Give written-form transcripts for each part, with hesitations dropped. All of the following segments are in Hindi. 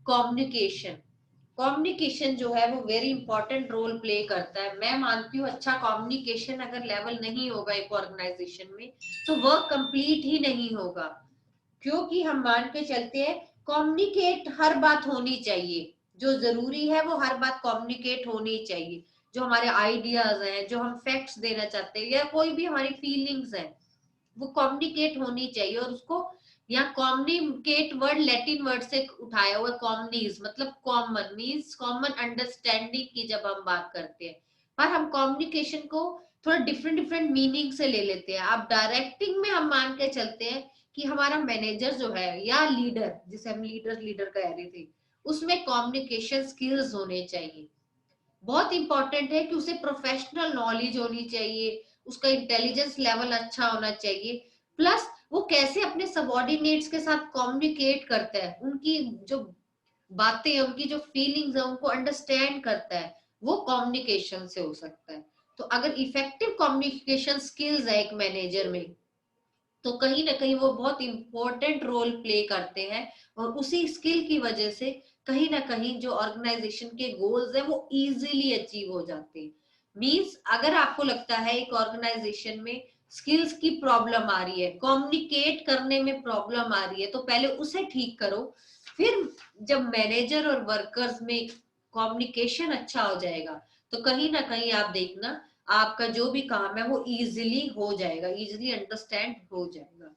कम्युनिकेशन, कम्युनिकेशन जो है वो वेरी इंपॉर्टेंट रोल प्ले करता है। मैं मानती हूँ अच्छा कम्युनिकेशन अगर लेवल नहीं होगा एक ऑर्गेनाइजेशन में तो वर्क कंप्लीट ही नहीं होगा। क्योंकि हम मान के चलते हैं कम्युनिकेट हर बात होनी चाहिए, जो जरूरी है वो हर बात कम्युनिकेट होनी चाहिए। जो हमारे आइडियाज हैं, जो हम फैक्ट्स देना चाहते हैं या कोई भी हमारी फीलिंग्स है वो कम्युनिकेट होनी चाहिए। और उसको यहाँ कम्युनिकेट वर्ड लैटिन वर्ड से उठाया हुआ, कॉमनीज मतलब कॉमन, मीन्स कॉमन अंडरस्टैंडिंग की जब हम बात करते हैं। पर हम कम्युनिकेशन को थोड़ा डिफरेंट डिफरेंट मीनिंग से ले लेते हैं। अब डायरेक्टिंग में हम मान के चलते हैं कि हमारा मैनेजर जो है या लीडर, जिसे हम लीडर लीडर कह रहे थे, उसमें कम्युनिकेशन स्किल्स होने चाहिए। बहुत इंपॉर्टेंट है कि उसे प्रोफेशनल नॉलेज होनी चाहिए, उसका इंटेलिजेंस लेवल अच्छा होना चाहिए। प्लस वो कैसे अपने सबॉर्डिनेट्स के साथ कम्युनिकेट करता है, उनकी जो बातें हैं, उनकी जो फीलिंग्स है उनको अंडरस्टैंड करता है, वो कम्युनिकेशन से हो सकता है। तो अगर इफेक्टिव कम्युनिकेशन स्किल्स है एक मैनेजर में तो कहीं ना कहीं वो बहुत इंपॉर्टेंट रोल प्ले करते हैं। और उसी स्किल की वजह से कहीं ना कहीं जो ऑर्गेनाइजेशन के गोल्स है वो इजीली अचीव हो जाते हैं। मींस अगर आपको लगता है एक ऑर्गेनाइजेशन में स्किल्स की प्रॉब्लम आ रही है, कम्युनिकेट करने में प्रॉब्लम आ रही है, तो पहले उसे ठीक करो। फिर जब मैनेजर और वर्कर्स में कम्युनिकेशन अच्छा हो जाएगा तो कहीं ना कहीं आप देखना आपका जो भी काम है वो इजीली हो जाएगा, इजीली अंडरस्टैंड हो जाएगा।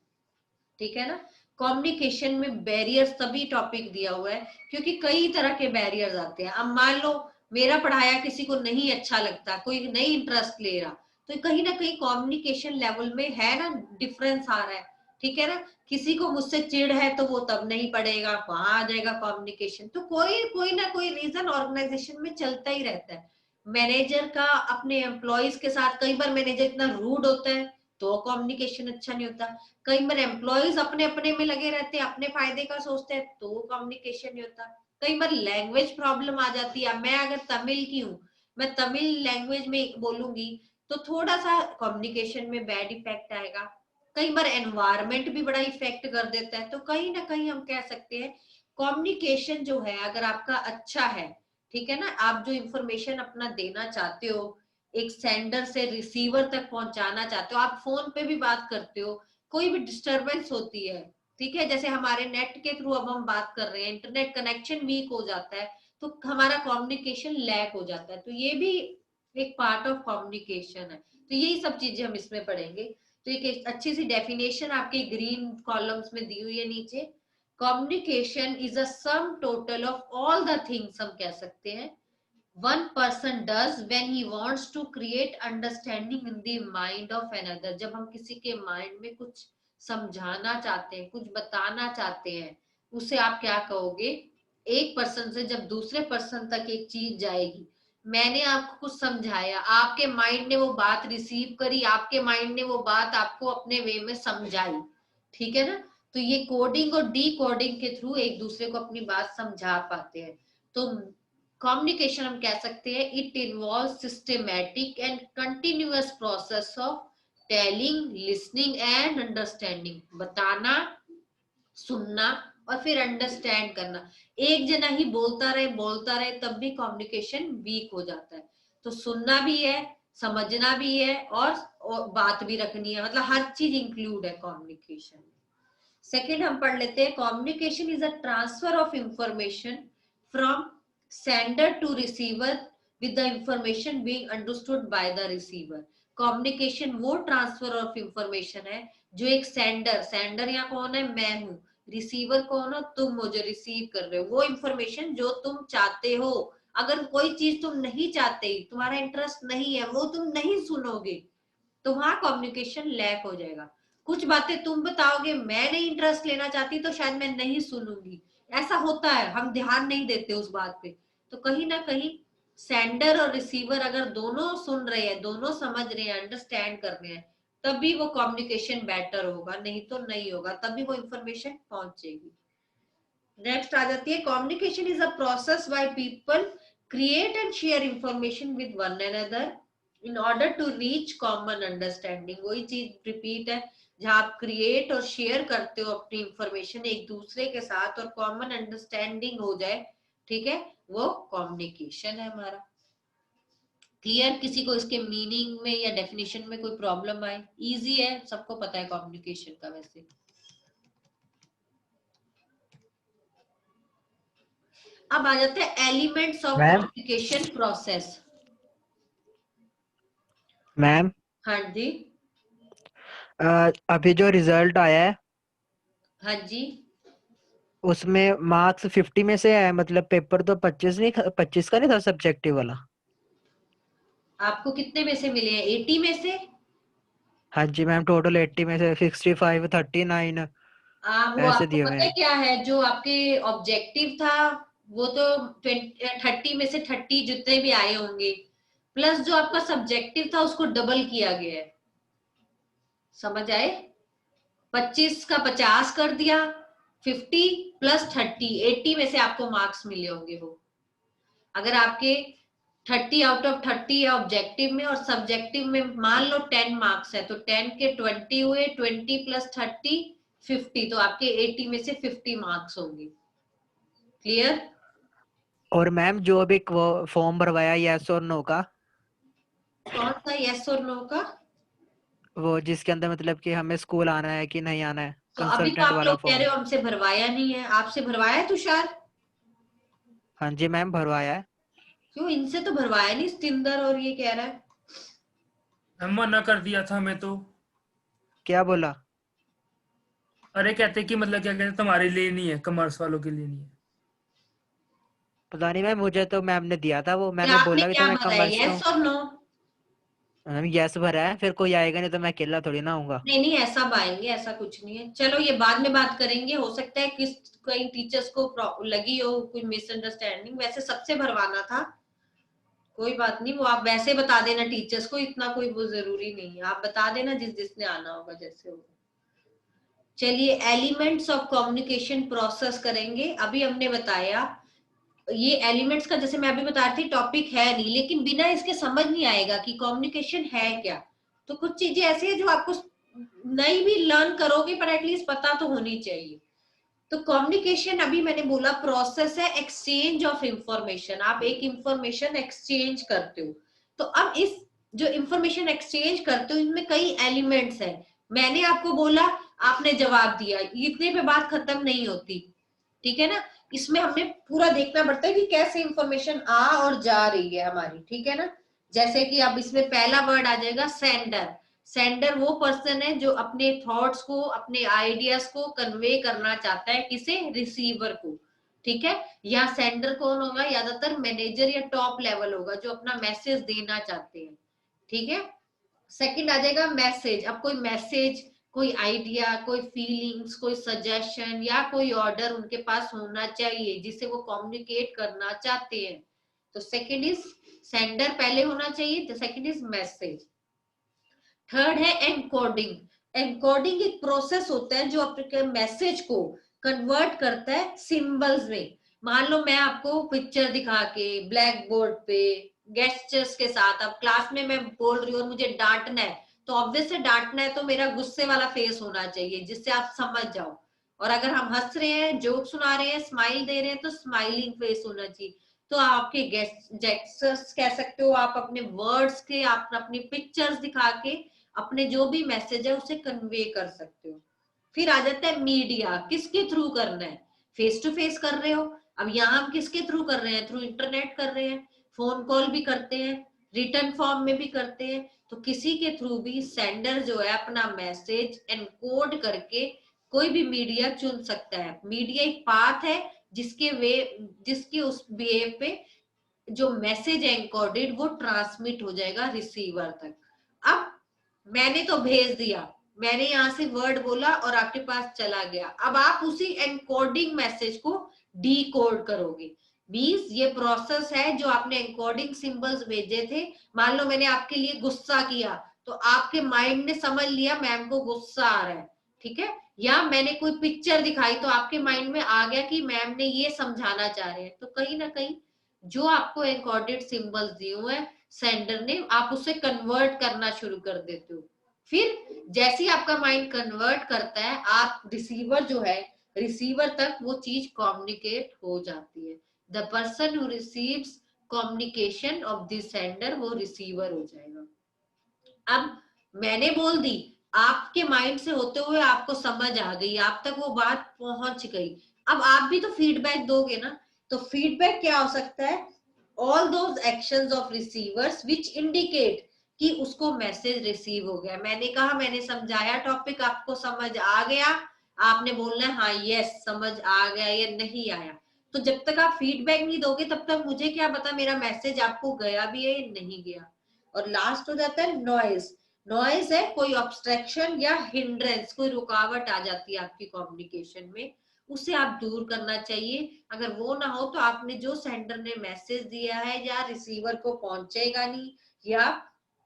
ठीक है ना। कम्युनिकेशन में बैरियर्स तभी टॉपिक दिया हुआ है क्योंकि कई तरह के बैरियर्स आते हैं। अब मान लो मेरा पढ़ाया किसी को नहीं अच्छा लगता, कोई नहीं इंटरेस्ट ले रहा, तो कहीं ना कहीं कम्युनिकेशन लेवल में है ना डिफरेंस आ रहा है। ठीक है ना। किसी को मुझसे चिढ़ है तो वो तब नहीं पढ़ेगा, वहां आ जाएगा कम्युनिकेशन। तो कोई कोई ना कोई रीजन ऑर्गेनाइजेशन में चलता ही रहता है। मैनेजर का अपने एम्प्लॉयज के साथ, कई बार मैनेजर इतना रूड होता है तो कम्युनिकेशन अच्छा नहीं होता। कई बार एम्प्लॉयज अपने अपने में लगे रहते हैं, अपने फायदे का सोचते हैं तो कम्युनिकेशन नहीं होता। कई बार लैंग्वेज प्रॉब्लम आ जाती है। मैं अगर तमिल की हूँ, मैं तमिल लैंग्वेज में बोलूंगी तो थोड़ा सा कम्युनिकेशन में बैड इफेक्ट आएगा। कई बार एनवायरमेंट भी बड़ा इफेक्ट कर देता है। तो कहीं ना कहीं हम कह सकते हैं कम्युनिकेशन जो है अगर आपका अच्छा है, ठीक है ना, आप जो इंफॉर्मेशन अपना देना चाहते हो, एक सेंडर से रिसीवर तक पहुंचाना चाहते हो, आप फोन पे भी बात करते हो, कोई भी डिस्टरबेंस होती है, ठीक है, जैसे हमारे नेट के थ्रू अब हम बात कर रहे हैं, इंटरनेट कनेक्शन वीक हो जाता है तो हमारा कम्युनिकेशन लैक हो जाता है। तो ये भी एक पार्ट ऑफ कम्युनिकेशन है। तो यही सब चीजें हम इसमें पढ़ेंगे। तो एक अच्छी सी डेफिनेशन आपके ग्रीन कॉलम्स में दी हुई है नीचे। Communication is a sum total of all the things, हम कह सकते हैं, one person does when he wants to create understanding in the mind of another। जब हम किसी के माइंड में कुछ समझाना चाहते हैं, कुछ बताना चाहते हैं, उसे आप क्या कहोगे? एक पर्सन से जब दूसरे पर्सन तक एक चीज जाएगी, मैंने आपको कुछ समझाया, आपके माइंड ने वो बात रिसीव करी, आपके माइंड ने वो बात आपको अपने वे में समझाई, ठीक है ना। तो ये कोडिंग और डी कोडिंग के थ्रू एक दूसरे को अपनी बात समझा पाते हैं। तो कम्युनिकेशन हम कह सकते हैं it involve systematic and continuous process of telling, listening and understanding. बताना, सुनना और फिर अंडरस्टैंड करना। एक जना ही बोलता रहे तब भी कम्युनिकेशन वीक हो जाता है। तो सुनना भी है, समझना भी है और बात भी रखनी है, मतलब हर चीज इंक्लूड है कम्युनिकेशन में। सेकेंड हम पढ़ लेते हैं, communication is a transfer of information from sender to receiver with the information being understood by the receiver. Communication वो ट्रांसफर ऑफ इंफॉर्मेशन है जो एक सेंडर, सेंडर या कौन है, मैं हूं, रिसीवर कौन हो, तुम हो जो रिसीव कर रहे हो, वो इंफॉर्मेशन जो तुम चाहते हो। अगर कोई चीज तुम नहीं चाहते, तुम्हारा इंटरेस्ट नहीं है, वो तुम नहीं सुनोगे, तो वहां कम्युनिकेशन लैक हो जाएगा। कुछ बातें तुम बताओगे, मैं नहीं इंटरेस्ट लेना चाहती तो शायद मैं नहीं सुनूंगी, ऐसा होता है, हम ध्यान नहीं देते उस बात पे। तो कहीं ना कहीं सेंडर और रिसीवर अगर दोनों सुन रहे हैं, दोनों समझ रहे हैं, अंडरस्टैंड कर रहे हैं, तभी वो कम्युनिकेशन बेटर होगा, नहीं तो नहीं होगा, तभी वो इंफॉर्मेशन पहुंचेगी। नेक्स्ट आ जाती है, communication is a process by people create and share information with one another in order to reach common understanding. वही चीज रिपीट है, जहां आप क्रिएट और शेयर करते हो अपनी इंफॉर्मेशन एक दूसरे के साथ और कॉमन अंडरस्टैंडिंग हो जाए, ठीक है, वो कम्युनिकेशन है हमारा। क्लियर? किसी को इसके मीनिंग में या डेफिनेशन में कोई प्रॉब्लम आए? इजी है, सबको पता है कम्युनिकेशन का वैसे। अब आ जाते हैं elements of ma'am communication process. Ma'am हाँ जी। अभी जो रिजल्ट आया है हाँ जी। उसमें मार्क्स 50 में से है, मतलब पेपर तो 25 नहीं 25 का नहीं था सब्जेक्टिव वाला। आपको कितने में से मिले हैं? 80 में से? हाँ जी मैम, टोटल 80 में से 65 39 वो ऐसे आपको दिए हुए पता है हैं। क्या है, जो आपके ऑब्जेक्टिव था वो तो 30 में से 30 जितने भी आए होंगे, प्लस जो आपका सब्जेक्टिव था उसको डबल किया गया है। समझ आए? 25 का 50 कर दिया, 50 प्लस 30, 80 में से आपको मार्क्स मिले होंगे वो। अगर आपके 30 आउट ऑफ 30 है ऑब्जेक्टिव में और सब्जेक्टिव में मान लो 10 मार्क्स है, तो 10 के 20 हुए, 20 प्लस 30 50, तो आपके 80 में से 50 मार्क्स होंगे। क्लियर? और मैम जो भी वो फॉर्म भरवाया यस और नो का, कौन सा यस और नो का? वो जिसके अंदर मतलब कि हमें स्कूल आना है कि नहीं आना है, तो अभी तो कंसल्टेंट आप वाला लोग कह रहे फॉर्म। हो हमसे भरवाया नहीं है, आपसे भरवाया है तुषार? हाँ जी मैम भरवाया है। क्यों, इनसे तो भरवाया नहीं सतिंदर, और ये कह रहा है। हम मना कर दिया था हमें तो। क्या बोला? अरे कहते कि मतलब क्या कहते तुम्हारे लिए नहीं है, कॉमर्स वालों के लिए नहीं है। पता नहीं मैम, मुझे तो मैम ने दिया था वो, फिर मैंने आपने बोला भी था क्या मैं भरा है, कॉमर्स से हूँ। यस और नो? मैम यस भरा है, फिर कोई आएगा नहीं तो मैं अकेला थोड़ी ना आऊंगा। नहीं नहीं, ऐसा आएंगे, ऐसा कुछ नहीं है। चलो ये बाद में बात करेंगे, हो सकता है किस कई टीचर्स को लगी हो कोई मिसअंडरस्टैंडिंग, वैसे सबसे भरवाना था। कोई बात नहीं, वो आप वैसे बता देना टीचर्स को, इतना कोई वो जरूरी नहीं है, आप बता देना जिस जिसने आना होगा जैसे होगा। चलिए एलिमेंट्स ऑफ कम्युनिकेशन प्रोसेस करेंगे। अभी हमने बताया ये एलिमेंट्स का, जैसे मैं अभी बता रही थी, टॉपिक है नहीं, लेकिन बिना इसके समझ नहीं आएगा कि कम्युनिकेशन है क्या। तो कुछ चीजें ऐसी है जो आपको नहीं भी लर्न करोगे पर एटलीस्ट पता तो होनी चाहिए। तो कम्युनिकेशन अभी मैंने बोला प्रोसेस है एक्सचेंज ऑफ इंफॉर्मेशन, आप एक इंफॉर्मेशन एक्सचेंज करते हो। तो अब इस जो इंफॉर्मेशन एक्सचेंज करते हो इनमें कई एलिमेंट्स हैं। मैंने आपको बोला, आपने जवाब दिया, इतने पे बात खत्म नहीं होती, ठीक है ना। इसमें हमें पूरा देखना पड़ता है कि कैसे इंफॉर्मेशन आ और जा रही है हमारी, ठीक है ना। जैसे कि अब इसमें पहला वर्ड आ जाएगा सेंडर। सेंडर वो पर्सन है जो अपने थॉट्स को, अपने आइडियाज को कन्वे करना चाहता है, किसे? रिसीवर को, ठीक है। या सेंडर कौन होगा? ज्यादातर मैनेजर या टॉप लेवल होगा जो अपना मैसेज देना चाहते हैं, ठीक है। सेकंड आ जाएगा मैसेज। अब कोई मैसेज, कोई आइडिया, कोई फीलिंग्स, कोई सजेशन या कोई ऑर्डर उनके पास होना चाहिए जिसे वो कम्युनिकेट करना चाहते हैं। तो सेकंड इज सेंडर पहले होना चाहिए, तो सेकंड इज मैसेज। थर्ड है एनकोडिंग। एनकोडिंग एक प्रोसेस होता है जो आपके मैसेज को कन्वर्ट करता है सिंबल्स में। मान लो मैं आपको पिक्चर दिखा के ब्लैक बोर्ड पे गेस्टर्स के साथ, अब क्लास में मैं बोल रही हूँ और मुझे डांटना है, तो ऑब्वियस है डांटना है तो मेरा गुस्से वाला फेस होना चाहिए जिससे आप समझ जाओ। और अगर हम हंस रहे हैं, जोक सुना रहे हैं, स्माइल दे रहे हैं, तो स्माइलिंग फेस होना चाहिए। तो आपके गेस्टर्स कह सकते हो, आप अपने वर्ड्स के, आप अपनी पिक्चर्स दिखा के अपने जो भी मैसेज है उसे कन्वे कर सकते हो। फिर आ जाता है मीडिया, किसके थ्रू करना है? फेस टू फेस कर रहे हो, अब यहाँ हम किसके थ्रू कर रहे हैं? थ्रू इंटरनेट कर रहे हैं, फोन कॉल भी करते हैं, रिटर्न फॉर्म में भी करते हैं। तो किसी के थ्रू भी सेंडर जो है अपना मैसेज एनकोड करके कोई भी मीडिया चुन सकता है। मीडिया एक पाथ है जिसके उस वे पे जो मैसेज है एनकोडेड वो ट्रांसमिट हो जाएगा रिसीवर तक। अब मैंने तो भेज दिया, मैंने यहां से वर्ड बोला और आपके पास चला गया, अब आप उसी एनकोडिंग मैसेज को डी कोड करोगे। मीन्स ये प्रोसेस है जो आपने एनकोडिंग सिंबल्स भेजे थे। मान लो मैंने आपके लिए गुस्सा किया, तो आपके माइंड ने समझ लिया मैम को गुस्सा आ रहा है, ठीक है। या मैंने कोई पिक्चर दिखाई तो आपके माइंड में आ गया कि मैम ने ये समझाना चाह रहे हैं। तो कहीं ना कहीं जो आपको एनकोडेड सिंबल्स दिए हुए हैं सेंडर ने, आप उसे कन्वर्ट करना शुरू कर देते हो। फिर जैसे ही आपका माइंड कन्वर्ट करता है, आप रिसीवर जो है, रिसीवर तक वो चीज कम्युनिकेट हो जाती है। The person who receives communication of the sender, वो रिसीवर हो जाएगा। अब मैंने बोल दी, आपके माइंड से होते हुए आपको समझ आ गई, आप तक वो बात पहुंच गई। अब आप भी तो फीडबैक दोगे ना। तो फीडबैक क्या हो सकता है? All those actions of receivers which indicate कि उसको मैसेज रिसीव हो गया। मैंने कहा, मैंने समझाया टॉपिक, आपको समझ आ गया, आपने बोलना है हाँ यस समझ आ गया या नहीं आया। तो जब तक आप फीडबैक नहीं दोगे तब तक मुझे क्या पता मेरा मैसेज आपको गया भी है या नहीं गया। और लास्ट हो जाता है नॉइज। नॉइज है कोई ऑब्स्ट्रक्शन या हिंड्रेंस, कोई रुकावट आ जाती है आपकी कम्युनिकेशन में, उसे आप दूर करना चाहिए। अगर वो ना हो तो आपने जो सेंडर ने मैसेज दिया है या रिसीवर को पहुंचेगा नहीं, या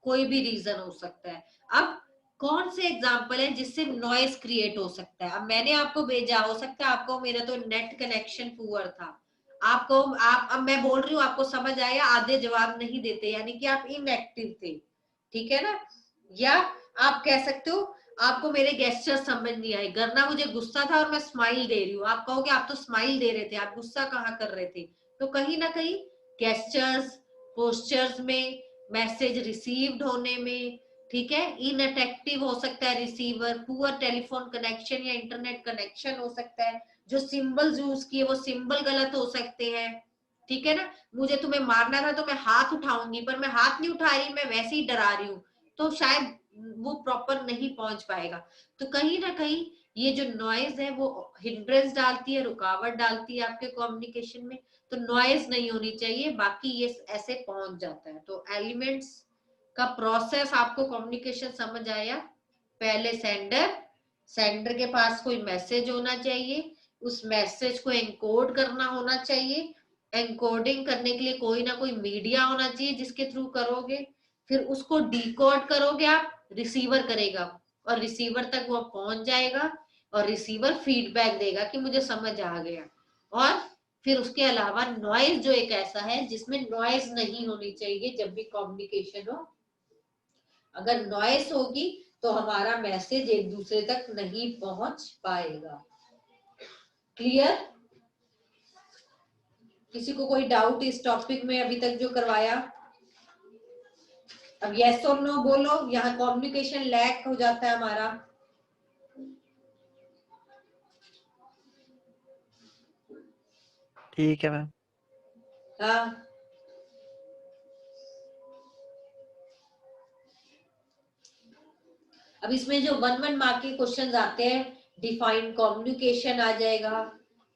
कोई भी रीजन हो सकता है। अब कौन से एग्जाम्पल है जिससे नॉइज क्रिएट हो सकता है? अब मैंने आपको भेजा, हो सकता है आपको, मेरा तो नेट कनेक्शन पुअर था, आपको आप, अब मैं बोल रही हूँ आपको समझ आया, आधे जवाब नहीं देते, यानी कि आप इनएक्टिव थे, ठीक है ना। या आप कह सकते हो आपको मेरे गेस्चर समझ नहीं आए, करना मुझे गुस्सा था और मैं स्माइल दे रही हूँ, आप कहोगे आप तो स्माइल दे रहे थे, आप गुस्सा कहाँ कर रहे थे। तो कहीं ना कहीं गेस्चर्स, पोस्चर्स में, मैसेज रिसीव्ड होने में, ठीक है, इनअटेक्टिव हो सकता है रिसीवर, पुअर टेलीफोन कनेक्शन या इंटरनेट कनेक्शन हो सकता है, जो सिंबल्स यूज किए वो सिंबल गलत हो सकते हैं, ठीक है ना। मुझे तुम्हें मारना था तो मैं हाथ उठाऊंगी, पर मैं हाथ नहीं उठा रही, मैं वैसे ही डरा रही हूँ, तो शायद वो प्रॉपर नहीं पहुंच पाएगा। तो कहीं ना कहीं ये जो नॉइज है वो हिंड्रेंस डालती है, रुकावट डालती है आपके कम्युनिकेशन में। तो नॉइज नहीं होनी चाहिए, बाकी ये ऐसे पहुंच जाता है। तो एलिमेंट्स का प्रोसेस आपको कम्युनिकेशन समझ आया। पहले सेंडर, सेंडर के पास कोई मैसेज होना चाहिए, उस मैसेज को एनकोड करना होना चाहिए, एनकोडिंग करने के लिए कोई ना कोई मीडिया होना चाहिए जिसके थ्रू करोगे, फिर उसको डिकोड करोगे आप, रिसीवर करेगा और रिसीवर तक वो पहुंच जाएगा और रिसीवर फीडबैक देगा कि मुझे समझ आ गया। और फिर उसके अलावा नॉइज जो एक ऐसा है जिसमें नॉइज नहीं होनी चाहिए जब भी कम्युनिकेशन हो। अगर नॉइज होगी तो हमारा मैसेज एक दूसरे तक नहीं पहुंच पाएगा। क्लियर? किसी को कोई डाउट इस टॉपिक में अभी तक जो करवाया? अब यस और नो बोलो, यहाँ कम्युनिकेशन लैग हो जाता है हमारा। ठीक है मैम। हाँ, अब इसमें जो 1 मार्क के क्वेश्चंस आते हैं, डिफाइन कम्युनिकेशन आ जाएगा,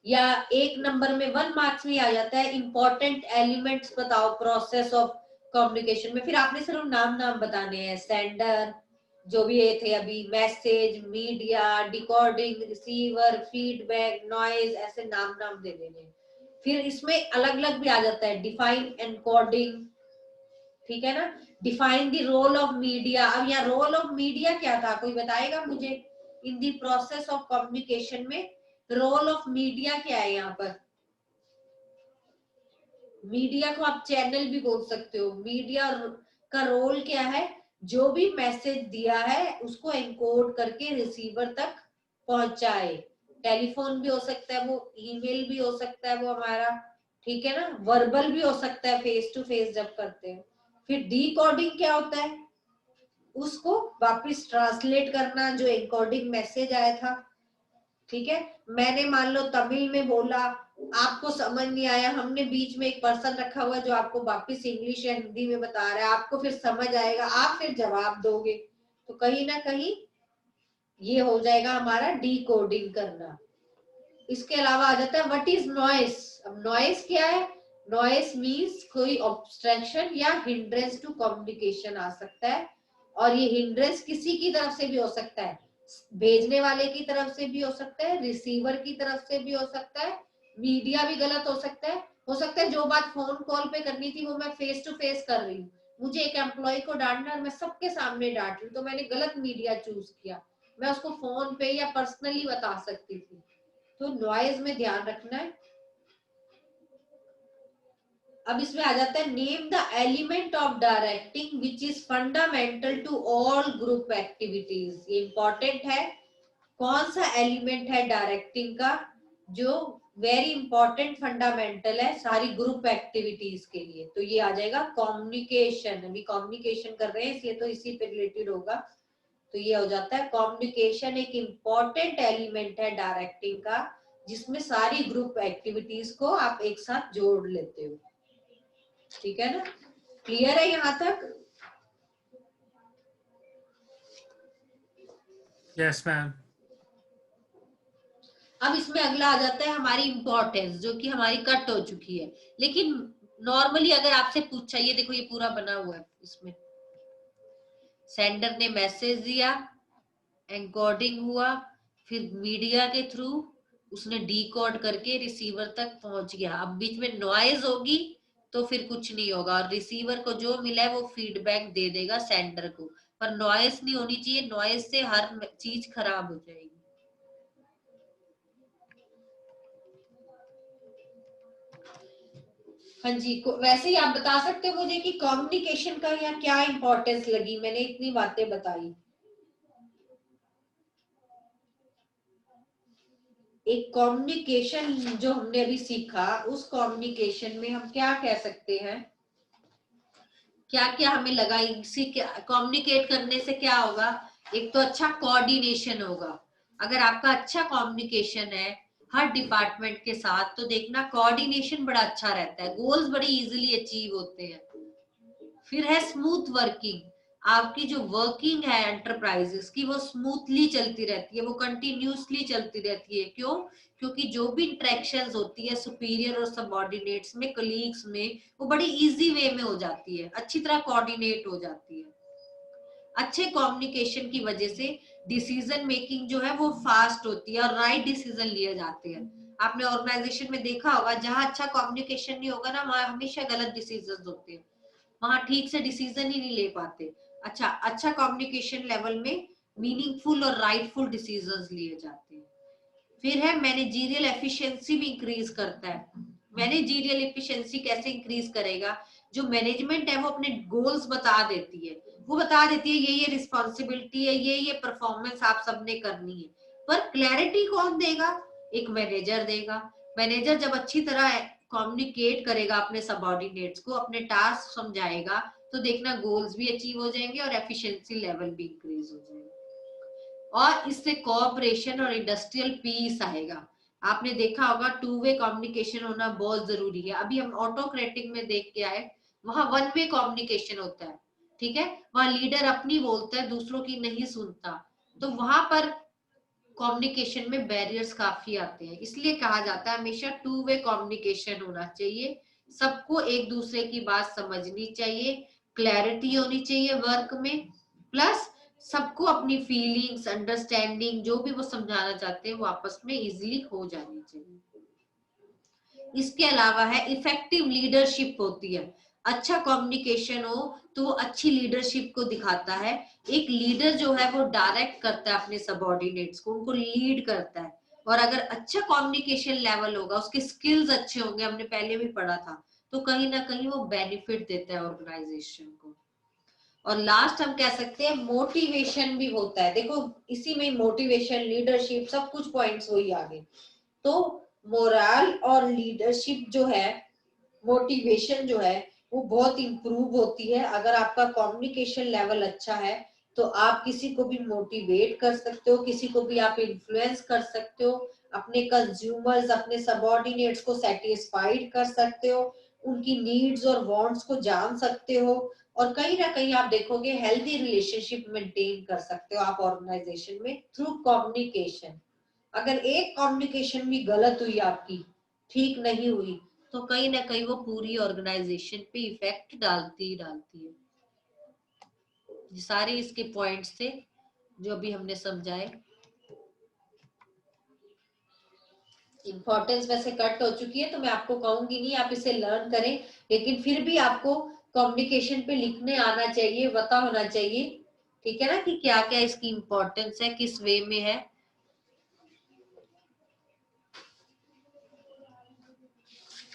या 1 नंबर में 1 मार्क्स में आ जाता है इंपॉर्टेंट एलिमेंट्स बताओ प्रोसेस ऑफ कम्युनिकेशन में। फिर आपने सिर्फ नाम नाम बताने हैं, सेंडर जो भी ये थे अभी, message, media, decoding, receiver, feedback, noise, ऐसे नाम नाम दे देने। फिर इसमें अलग अलग भी आ जाता है, डिफाइन एनकोडिंग, ठीक है ना, define the role of media. अब यहाँ रोल ऑफ मीडिया क्या था, कोई बताएगा मुझे? In the process of communication में रोल ऑफ मीडिया क्या है यहाँ पर? मीडिया को आप चैनल भी बोल सकते हो। मीडिया का रोल क्या है? जो भी मैसेज दिया है उसको एनकोड करके रिसीवर तक पहुंचाए। टेलीफोन भी हो सकता है वो, ईमेल भी हो सकता है वो हमारा, ठीक है ना, वर्बल भी हो सकता है फेस टू फेस जब करते हैं। फिर डीकोडिंग क्या होता है? उसको वापस ट्रांसलेट करना जो एनकोडिंग मैसेज आया था, ठीक है। मैंने मान लो तमिल में बोला, आपको समझ नहीं आया, हमने बीच में एक पर्सन रखा हुआ है जो आपको वापस इंग्लिश या हिंदी में बता रहा है, आपको फिर समझ आएगा, आप फिर जवाब दोगे। तो कहीं ना कहीं ये हो जाएगा हमारा डीकोडिंग करना। इसके अलावा आ जाता है व्हाट इज नॉइस। अब नॉइस क्या है? नॉइस मींस कोई ऑब्स्ट्रक्शन या हिंड्रेंस टू कम्युनिकेशन आ सकता है, और ये हिंड्रेंस किसी की तरफ से भी हो सकता है, भेजने वाले की तरफ से भी हो सकता है, रिसीवर की तरफ से भी हो सकता है, मीडिया भी गलत हो सकता है जो बात फोन कॉल पे करनी थी वो मैं फेस टू फेस कर रही हूँ, मुझे एक एम्प्लॉय को डांटना है और मैं सबके सामने डांट रही हूँ, तो मैंने गलत मीडिया चूज किया, मैं उसको फोन पे या पर्सनली बता सकती थी। तो नॉइज में ध्यान रखना है। अब इसमें आ जाता है name the element of directing which is fundamental to all group activities. ये इंपॉर्टेंट है, कौन सा एलिमेंट है डायरेक्टिंग का जो वेरी इंपॉर्टेंट फंडामेंटल है सारी ग्रुप एक्टिविटीज के लिए। तो ये आ जाएगा कम्युनिकेशन। अभी कम्युनिकेशन कर रहे हैं इसलिए तो इसी पे रिलेटेड होगा। तो ये हो जाता है कम्युनिकेशन एक इंपॉर्टेंट एलिमेंट है डायरेक्टिंग का, जिसमें सारी ग्रुप एक्टिविटीज को आप एक साथ जोड़ लेते हो। ठीक है ना, क्लियर है यहाँ तक? Yes ma'am. अब इसमें अगला आ जाता है हमारी इंपॉर्टेंस, जो कि हमारी कट हो चुकी है। लेकिन नॉर्मली अगर आपसे पूछा, ये देखो ये पूरा बना हुआ है, इसमें सेंडर ने मैसेज दिया, एनकोडिंग हुआ, फिर मीडिया के थ्रू उसने डीकोड करके रिसीवर तक पहुंच गया। अब बीच में नॉइज होगी तो फिर कुछ नहीं होगा, और रिसीवर को जो मिला है वो फीडबैक दे देगा सेंडर को, पर नॉइज नहीं होनी चाहिए। नॉइज से हर चीज खराब हो जाएगी। हाँ जी, वैसे ही आप बता सकते हो मुझे कि कम्युनिकेशन का यहाँ क्या इंपॉर्टेंस लगी, मैंने इतनी बातें बताई। एक कम्युनिकेशन जो हमने अभी सीखा, उस कम्युनिकेशन में हम क्या कह सकते हैं, क्या क्या हमें लगा इसी कम्युनिकेट करने से क्या होगा। एक तो अच्छा कोऑर्डिनेशन होगा। अगर आपका अच्छा कम्युनिकेशन है हर डिपार्टमेंट के साथ, तो देखना कोऑर्डिनेशन बड़ा अच्छा रहता है, गोल्स बड़े इजीली अचीव होते हैं। फिर है स्मूथ वर्किंग। आपकी जो वर्किंग है एंटरप्राइजेस की, वो स्मूथली चलती रहती है, वो कंटिन्यूसली चलती रहती है। क्यों? क्योंकि जो भी इंटरेक्शंस होती है सुपीरियर और सबऑर्डिनेट्स में, कलीग्स में, वो बड़ी इजी वे में हो जाती है, अच्छी तरह कोऑर्डिनेट हो जाती है। अच्छे कम्युनिकेशन की वजह से डिसीजन मेकिंग जो है वो फास्ट होती है और राइट डिसीजन लिए जाते हैं। आपने ऑर्गेनाइजेशन में देखा होगा, जहां अच्छा कम्युनिकेशन नहीं होगा ना, वहां हमेशा गलत डिसीजन होते हैं, वहां ठीक से डिसीजन ही नहीं ले पाते। अच्छा कम्युनिकेशन लेवल में मीनिंगफुल और राइटफुल डिसीजंस लिए जाते हैं। फिर है मैनेजरियल एफिशिएंसी भी इंक्रीज करता है। मैनेजरियल एफिशिएंसी कैसे इंक्रीज करेगा? जो मैनेजमेंट है वो अपने गोल्स बता देती है, वो बता देती है ये रिस्पॉन्सिबिलिटी है, ये परफॉर्मेंस आप सबने करनी है। पर क्लैरिटी कौन देगा? एक मैनेजर देगा। मैनेजर जब अच्छी तरह कम्युनिकेट करेगा अपने सबऑर्डिनेट्स को, अपने टास्क समझाएगा, तो देखना गोल्स भी अचीव हो जाएंगे और एफिशिएंसी लेवल भी इंक्रीज हो जाएगा। और इससे कोऑपरेशन और इंडस्ट्रियल पीस आएगा। आपने देखा होगा टू वे कम्युनिकेशन होना बहुत जरूरी है। अभी हम ऑटोक्रेटिक में देख के आए, वहां वन वे कम्युनिकेशन होता है। ठीक है, वहां लीडर अपनी बोलता है, दूसरों की नहीं सुनता, तो वहां पर कम्युनिकेशन में बैरियर्स काफी आते हैं। इसलिए कहा जाता है हमेशा टू वे कम्युनिकेशन होना चाहिए, सबको एक दूसरे की बात समझनी चाहिए, क्लैरिटी होनी चाहिए वर्क में, प्लस सबको अपनी फीलिंग्स, अंडरस्टैंडिंग जो भी वो समझाना चाहते हैं वो आपस में इजीली हो जानी चाहिए। इसके अलावा है इफेक्टिव लीडरशिप होती है। अच्छा कम्युनिकेशन हो तो वो अच्छी लीडरशिप को दिखाता है। एक लीडर जो है वो डायरेक्ट करता है अपने सबऑर्डिनेट्स को, उनको लीड करता है। और अगर अच्छा कम्युनिकेशन लेवल होगा, उसके स्किल्स अच्छे होंगे, हमने पहले भी पढ़ा था, तो कहीं ना कहीं वो बेनिफिट देता है ऑर्गेनाइजेशन को। और लास्ट हम कह सकते हैं मोटिवेशन भी होता है। देखो इसी में मोटिवेशन, लीडरशिप, सब कुछ पॉइंट्स वही आ गए। तो मोरल और लीडरशिप जो है, मोटिवेशन जो है, वो बहुत इंप्रूव होती है। अगर आपका कम्युनिकेशन लेवल अच्छा है तो आप किसी को भी मोटिवेट कर सकते हो, किसी को भी आप इन्फ्लुएंस कर सकते हो, अपने कंज्यूमर्स, अपने सबऑर्डिनेट्स को सेटिस्फाइड कर सकते हो, उनकी नीड्स और वांट्स को जान सकते हो, और कहीं ना कहीं आप देखोगे हेल्दी रिलेशनशिप मेंटेन कर सकते हो आप ऑर्गेनाइजेशन में थ्रू कम्युनिकेशन। अगर एक कम्युनिकेशन भी गलत हुई, आपकी ठीक नहीं हुई, तो कहीं ना कहीं वो पूरी ऑर्गेनाइजेशन पे इफेक्ट डालती ही डालती है। ये सारे इसके पॉइंट्स थे जो अभी हमने समझाए। इंपॉर्टेंस वैसे कट हो चुकी है तो मैं आपको कहूंगी नहीं आप इसे लर्न करें, लेकिन फिर भी आपको कम्युनिकेशन पे लिखने आना चाहिए, पता होना चाहिए, ठीक है ना, कि क्या क्या इसकी इंपॉर्टेंस है, किस वे में है।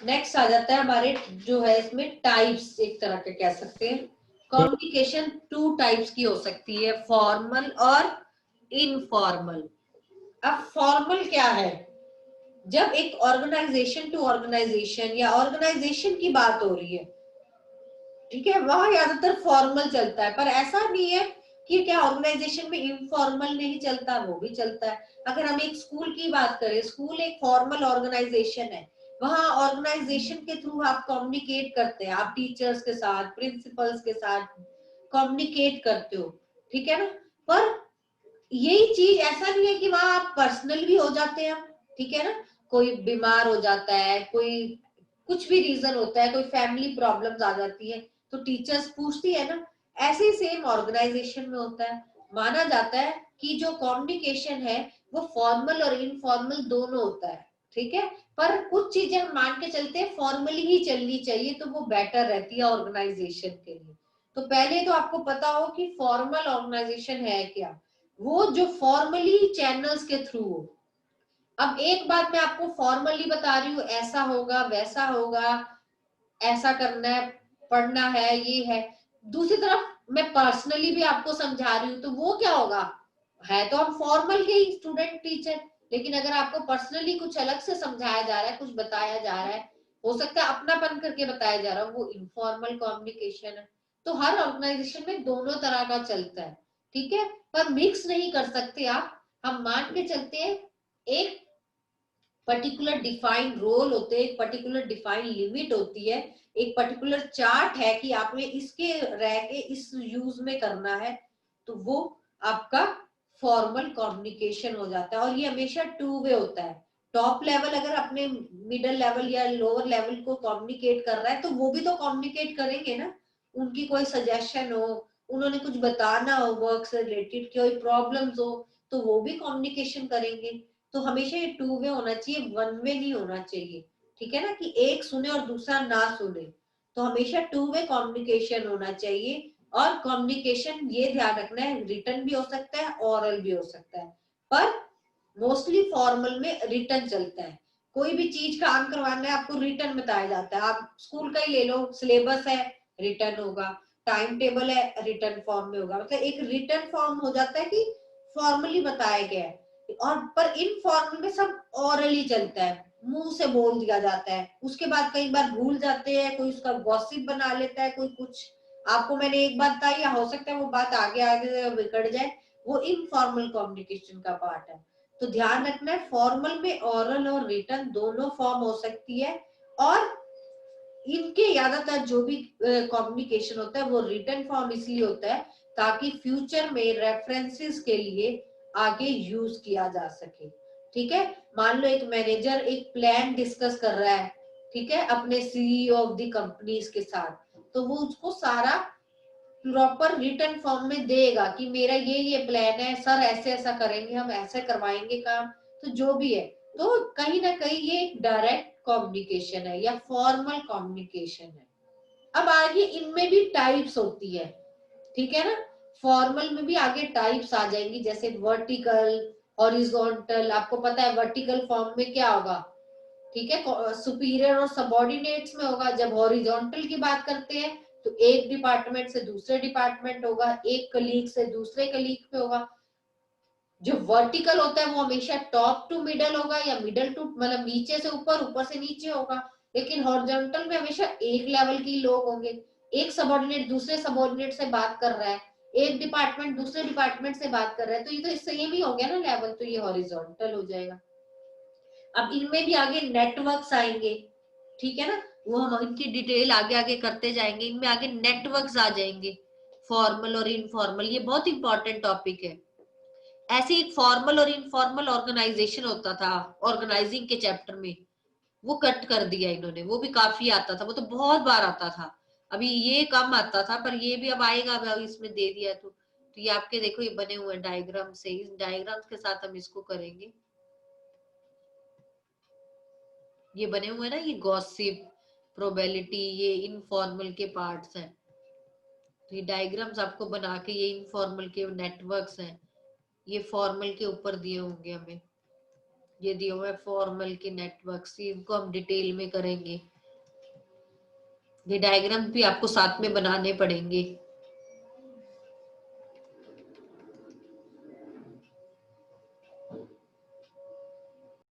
नेक्स्ट आ जाता है हमारे जो है इसमें टाइप्स, एक तरह के कह सकते हैं। कम्युनिकेशन 2 टाइप्स की हो सकती है, फॉर्मल और इनफॉर्मल। अब फॉर्मल क्या है? जब एक ऑर्गेनाइजेशन टू ऑर्गेनाइजेशन या ऑर्गेनाइजेशन की बात हो रही है, ठीक है, वहां ज्यादातर फॉर्मल चलता है, पर ऐसा नहीं है कि क्या ऑर्गेनाइजेशन में इनफॉर्मल नहीं चलता, वो भी चलता है। अगर हम एक स्कूल की बात करें, स्कूल एक फॉर्मल ऑर्गेनाइजेशन है, वहां ऑर्गेनाइजेशन के थ्रू आप कम्युनिकेट करते हैं, आप टीचर्स के साथ, प्रिंसिपल्स के साथ कम्युनिकेट करते हो, ठीक है ना। पर यही चीज ऐसा नहीं है कि वहां आप पर्सनल भी हो जाते हैं, ठीक है ना। कोई बीमार हो जाता है, कोई कुछ भी रीजन होता है, कोई फैमिली प्रॉब्लम्स आ जाती है, तो टीचर्स पूछती है ना। ऐसे ही सेम ऑर्गेनाइजेशन में होता है। माना जाता है कि जो कम्युनिकेशन है वो फॉर्मल और इनफॉर्मल दोनों होता है, ठीक है। पर कुछ चीजें हम मान के चलते हैं फॉर्मली ही चलनी चाहिए, तो वो बेटर रहती है ऑर्गेनाइजेशन के लिए। तो पहले तो आपको पता हो कि फॉर्मल ऑर्गेनाइजेशन है क्या, वो जो फॉर्मली चैनल्स के थ्रू हो। अब एक बात मैं आपको फॉर्मली बता रही हूँ, ऐसा होगा वैसा होगा, ऐसा करना है, पढ़ना है, ये है। दूसरी तरफ मैं पर्सनली भी आपको समझा रही हूँ, तो वो क्या होगा, है तो हम फॉर्मल के ही स्टूडेंट टीचर, लेकिन अगर आपको पर्सनली कुछ अलग से समझाया जा रहा है, कुछ बताया जा रहा है, हो सकता है अपनापन करके बताया जा रहा है, वो इनफॉर्मल कम्युनिकेशन है। तो हर ऑर्गेनाइजेशन में दोनों तरह का चलता है, ठीक है। पर मिक्स नहीं कर सकते आप। हम मान के चलते हैं एक पर्टिकुलर डिफाइंड रोल होते हैं, एक पर्टिकुलर डिफाइंड लिमिट होती है, एक पर्टिकुलर चार्ट है कि आपने इसके रह के इस यूज में करना है, तो वो आपका फॉर्मल कम्युनिकेशन हो जाता है। और ये हमेशा 2 वे होता है। टॉप लेवल अगर अपने मिडिल लेवल या लोअर लेवल को कम्युनिकेट कर रहा है, तो वो भी तो कम्युनिकेट करेंगे ना। उनकी कोई सजेशन हो, उन्होंने कुछ बताना हो, वर्क से रिलेटेड कोई प्रॉब्लम्स हो, तो वो भी कम्युनिकेशन करेंगे। तो हमेशा ये 2 वे होना चाहिए, 1 वे नहीं होना चाहिए, ठीक है ना, कि एक सुने और दूसरा ना सुने। तो हमेशा 2 वे कम्युनिकेशन होना चाहिए। और कम्युनिकेशन ये ध्यान रखना है, रिटन भी हो सकता है, ओरल भी हो सकता है, पर मोस्टली फॉर्मल में रिटन चलता है। कोई भी चीज काम करवाना है आपको रिटन बताया जाता है। आप स्कूल का ही ले लो, सिलेबस है, रिटन होगा, टाइम टेबल है, रिटन फॉर्म में होगा, मतलब एक रिटन फॉर्म हो जाता है कि फॉर्मली बताया गया है। और पर इनफॉर्मल में सब ओरली चलता है, मुंह से बोल दिया जाता है, उसके बाद कई बार भूल जाते हैं, कोई उसका गॉसिप बना लेता है, कोई कुछ। आपको मैंने एक बात बताई, हो सकता है वो बात आगे आगे बिगड़ जाए, वो इनफॉर्मल कम्युनिकेशन का पार्ट है। तो ध्यान रखना है, फॉर्मल में ओरल और रिटन दोनों फॉर्म हो सकती है। और इनके ज्यादातर जो भी कम्युनिकेशन होता है वो रिटन फॉर्म इसलिए होता है ताकि फ्यूचर में रेफरेंसेस के लिए आगे यूज किया जा सके, ठीक है। मान लो एक मैनेजर एक प्लान डिस्कस कर रहा है, ठीक है, अपने सीईओ ऑफ द कंपनीज के साथ, तो वो उसको सारा प्रॉपर रिटन फॉर्म में देगा कि मेरा ये प्लान है सर, ऐसे ऐसा करेंगे, हम ऐसे करवाएंगे काम, तो जो भी है। तो कहीं ना कहीं ये एक डायरेक्ट कम्युनिकेशन है या फॉर्मल कम्युनिकेशन है। अब आगे इनमें भी टाइप्स होती है, ठीक है ना। फॉर्मल में भी आगे टाइप्स आ जाएंगी, जैसे वर्टिकल, हॉरिजॉन्टल। आपको पता है वर्टिकल फॉर्म में क्या होगा, ठीक है, सुपीरियर और सबॉर्डिनेट्स में होगा। जब हॉरिजॉन्टल की बात करते हैं तो एक डिपार्टमेंट से दूसरे डिपार्टमेंट होगा, एक कलीग से दूसरे कलीग पे होगा। जो वर्टिकल होता है वो हमेशा टॉप टू मिडल होगा, या मिडल टू मतलब नीचे से ऊपर, ऊपर से नीचे होगा। लेकिन हॉरिजॉन्टल में हमेशा एक लेवल के लोग होंगे। एक सबॉर्डिनेट दूसरे सबॉर्डिनेट से बात कर रहा है, एक डिपार्टमेंट दूसरे डिपार्टमेंट से बात कर रहा है, तो ये तो सेम ही हो गया ना लेवल, तो ये हॉरिजॉन्टल हो जाएगा। अब इनमें भी आगे नेटवर्क्स आएंगे, ठीक है ना, वो हम इनकी डिटेल आगे आगे करते जाएंगे। इनमें आगे नेटवर्क्स आ जाएंगे, फॉर्मल और इनफॉर्मल, ये बहुत इंपॉर्टेंट टॉपिक है। ऐसे एक फॉर्मल और इनफॉर्मल ऑर्गेनाइजेशन होता था ऑर्गेनाइजिंग के चैप्टर में, वो कट कर दिया इन्होंने, वो भी काफी आता था, वो तो बहुत बार आता था। अभी ये कम आता था, पर ये भी अब आएगा, अब इसमें दे दिया तो ये आपके देखो ये बने हुए डायग्राम से, इस डायग्राम के साथ हम इसको करेंगे। ये बने हुए ना, ये गॉसिप, प्रोबेबिलिटी, ये इनफॉर्मल के पार्ट्स हैं। तो ये डायग्राम्स आपको बना के, ये इनफॉर्मल के नेटवर्क्स हैं, ये फॉर्मल के ऊपर दिए होंगे हमें। ये दिया हुआ है फॉर्मल के नेटवर्क्स, इनको हम डिटेल में करेंगे। ये डायग्राम भी आपको साथ में बनाने पड़ेंगे।